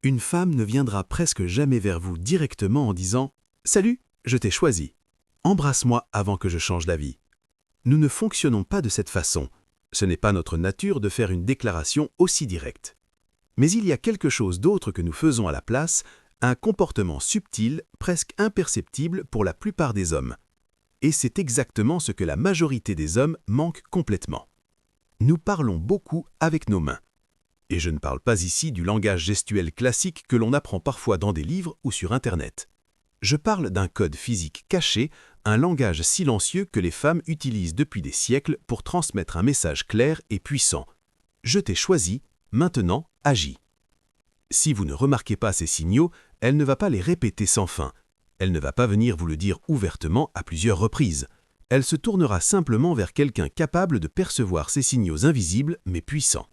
Une femme ne viendra presque jamais vers vous directement en disant « Salut, je t'ai choisi. Embrasse-moi avant que je change d'avis. » Nous ne fonctionnons pas de cette façon. Ce n'est pas notre nature de faire une déclaration aussi directe. Mais il y a quelque chose d'autre que nous faisons à la place, un comportement subtil, presque imperceptible pour la plupart des hommes. Et c'est exactement ce que la majorité des hommes manquent complètement. Nous parlons beaucoup avec nos mains. Et je ne parle pas ici du langage gestuel classique que l'on apprend parfois dans des livres ou sur Internet. Je parle d'un code physique caché, un langage silencieux que les femmes utilisent depuis des siècles pour transmettre un message clair et puissant. Je t'ai choisi, maintenant agis. Si vous ne remarquez pas ces signaux, elle ne va pas les répéter sans fin. Elle ne va pas venir vous le dire ouvertement à plusieurs reprises. Elle se tournera simplement vers quelqu'un capable de percevoir ces signaux invisibles mais puissants.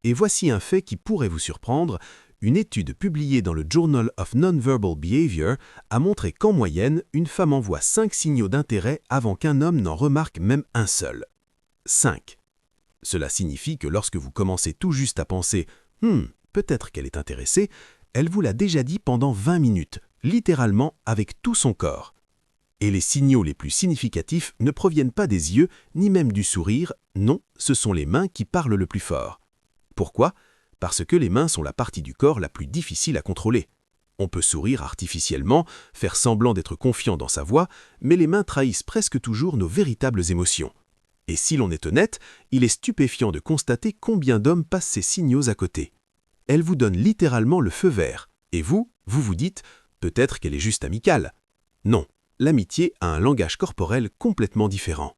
Et voici un fait qui pourrait vous surprendre. Une étude publiée dans le Journal of Nonverbal Behavior a montré qu'en moyenne, une femme envoie 5 signaux d'intérêt avant qu'un homme n'en remarque même un seul. 5. Cela signifie que lorsque vous commencez tout juste à penser « peut-être qu'elle est intéressée », elle vous l'a déjà dit pendant 20 minutes, littéralement avec tout son corps. Et les signaux les plus significatifs ne proviennent pas des yeux, ni même du sourire, non, ce sont les mains qui parlent le plus fort. Pourquoi ? Parce que les mains sont la partie du corps la plus difficile à contrôler. On peut sourire artificiellement, faire semblant d'être confiant dans sa voix, mais les mains trahissent presque toujours nos véritables émotions. Et si l'on est honnête, il est stupéfiant de constater combien d'hommes passent ces signaux à côté. Elle vous donne littéralement le feu vert, et vous vous dites « peut-être qu'elle est juste amicale ». Non, l'amitié a un langage corporel complètement différent.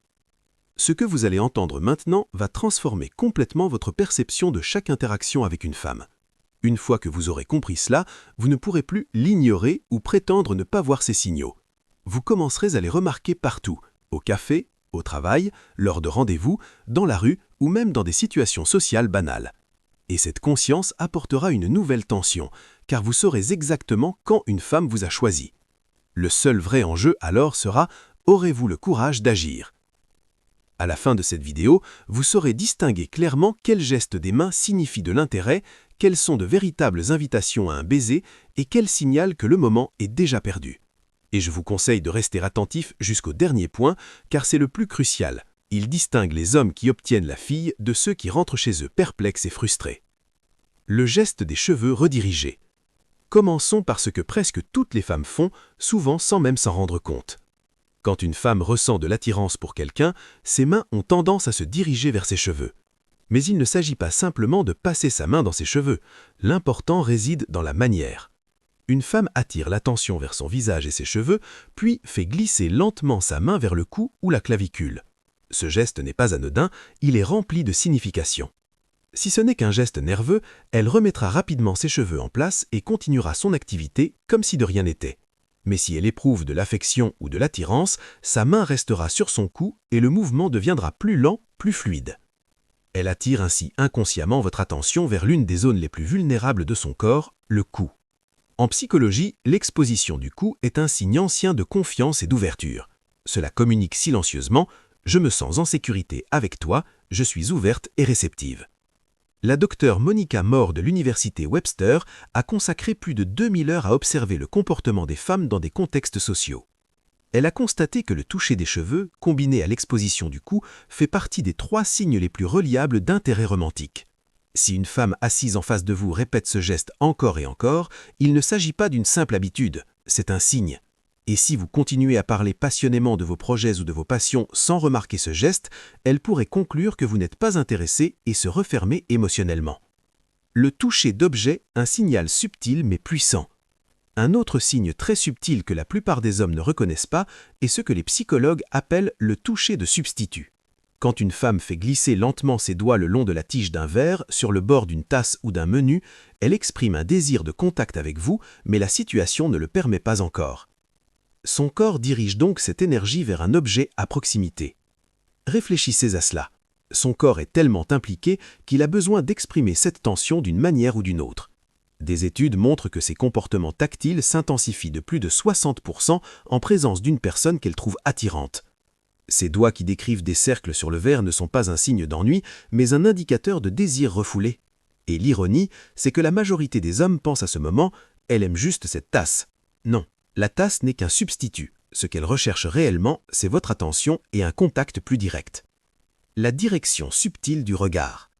Ce que vous allez entendre maintenant va transformer complètement votre perception de chaque interaction avec une femme. Une fois que vous aurez compris cela, vous ne pourrez plus l'ignorer ou prétendre ne pas voir ces signaux. Vous commencerez à les remarquer partout, au café, au travail, lors de rendez-vous, dans la rue ou même dans des situations sociales banales. Et cette conscience apportera une nouvelle tension, car vous saurez exactement quand une femme vous a choisi. Le seul vrai enjeu alors sera « aurez-vous le courage d'agir ?» À la fin de cette vidéo, vous saurez distinguer clairement quels gestes des mains signifient de l'intérêt, quelles sont de véritables invitations à un baiser et quels signalent que le moment est déjà perdu. Et je vous conseille de rester attentif jusqu'au dernier point, car c'est le plus crucial. Il distingue les hommes qui obtiennent la fille de ceux qui rentrent chez eux perplexes et frustrés. Le geste des cheveux redirigés. Commençons par ce que presque toutes les femmes font, souvent sans même s'en rendre compte. Quand une femme ressent de l'attirance pour quelqu'un, ses mains ont tendance à se diriger vers ses cheveux. Mais il ne s'agit pas simplement de passer sa main dans ses cheveux. L'important réside dans la manière. Une femme attire l'attention vers son visage et ses cheveux, puis fait glisser lentement sa main vers le cou ou la clavicule. Ce geste n'est pas anodin, il est rempli de signification. Si ce n'est qu'un geste nerveux, elle remettra rapidement ses cheveux en place et continuera son activité comme si de rien n'était. Mais si elle éprouve de l'affection ou de l'attirance, sa main restera sur son cou et le mouvement deviendra plus lent, plus fluide. Elle attire ainsi inconsciemment votre attention vers l'une des zones les plus vulnérables de son corps, le cou. En psychologie, l'exposition du cou est un signe ancien de confiance et d'ouverture. Cela communique silencieusement « je me sens en sécurité avec toi, je suis ouverte et réceptive ». La docteure Monica Moore de l'université Webster a consacré plus de 2000 heures à observer le comportement des femmes dans des contextes sociaux. Elle a constaté que le toucher des cheveux, combiné à l'exposition du cou, fait partie des 3 signes les plus reliables d'intérêt romantique. Si une femme assise en face de vous répète ce geste encore et encore, il ne s'agit pas d'une simple habitude, c'est un signe. Et si vous continuez à parler passionnément de vos projets ou de vos passions sans remarquer ce geste, elle pourrait conclure que vous n'êtes pas intéressé et se refermer émotionnellement. Le toucher d'objet, un signal subtil mais puissant. Un autre signe très subtil que la plupart des hommes ne reconnaissent pas est ce que les psychologues appellent le toucher de substitut. Quand une femme fait glisser lentement ses doigts le long de la tige d'un verre, sur le bord d'une tasse ou d'un menu, elle exprime un désir de contact avec vous, mais la situation ne le permet pas encore. Son corps dirige donc cette énergie vers un objet à proximité. Réfléchissez à cela. Son corps est tellement impliqué qu'il a besoin d'exprimer cette tension d'une manière ou d'une autre. Des études montrent que ses comportements tactiles s'intensifient de plus de 60% en présence d'une personne qu'elle trouve attirante. Ses doigts qui décrivent des cercles sur le verre ne sont pas un signe d'ennui, mais un indicateur de désir refoulé. Et l'ironie, c'est que la majorité des hommes pensent à ce moment « elle aime juste cette tasse ». Non, la tasse n'est qu'un substitut. Ce qu'elle recherche réellement, c'est votre attention et un contact plus direct. La direction subtile du regard.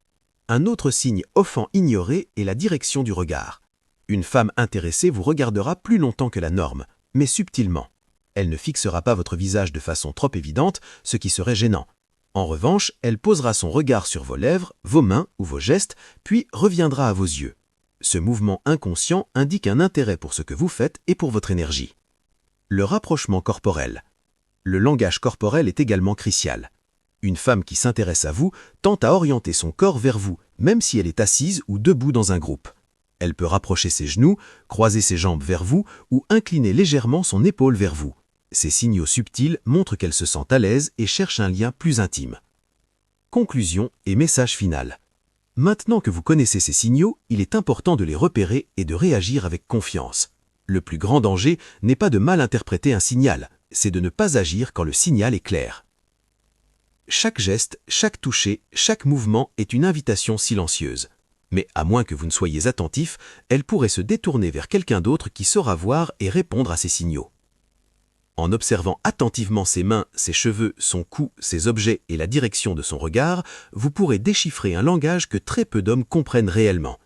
Un autre signe offrant ignoré est la direction du regard. Une femme intéressée vous regardera plus longtemps que la norme, mais subtilement. Elle ne fixera pas votre visage de façon trop évidente, ce qui serait gênant. En revanche, elle posera son regard sur vos lèvres, vos mains ou vos gestes, puis reviendra à vos yeux. Ce mouvement inconscient indique un intérêt pour ce que vous faites et pour votre énergie. Le rapprochement corporel. Le langage corporel est également crucial. Une femme qui s'intéresse à vous tente à orienter son corps vers vous, même si elle est assise ou debout dans un groupe. Elle peut rapprocher ses genoux, croiser ses jambes vers vous ou incliner légèrement son épaule vers vous. Ces signaux subtils montrent qu'elle se sent à l'aise et cherche un lien plus intime. Conclusion et message final. Maintenant que vous connaissez ces signaux, il est important de les repérer et de réagir avec confiance. Le plus grand danger n'est pas de mal interpréter un signal, c'est de ne pas agir quand le signal est clair. Chaque geste, chaque toucher, chaque mouvement est une invitation silencieuse. Mais à moins que vous ne soyez attentif, elle pourrait se détourner vers quelqu'un d'autre qui saura voir et répondre à ces signaux. En observant attentivement ses mains, ses cheveux, son cou, ses objets et la direction de son regard, vous pourrez déchiffrer un langage que très peu d'hommes comprennent réellement.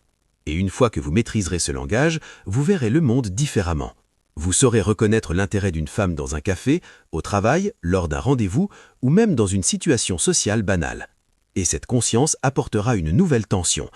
Et une fois que vous maîtriserez ce langage, vous verrez le monde différemment. Vous saurez reconnaître l'intérêt d'une femme dans un café, au travail, lors d'un rendez-vous ou même dans une situation sociale banale. Et cette conscience apportera une nouvelle tension,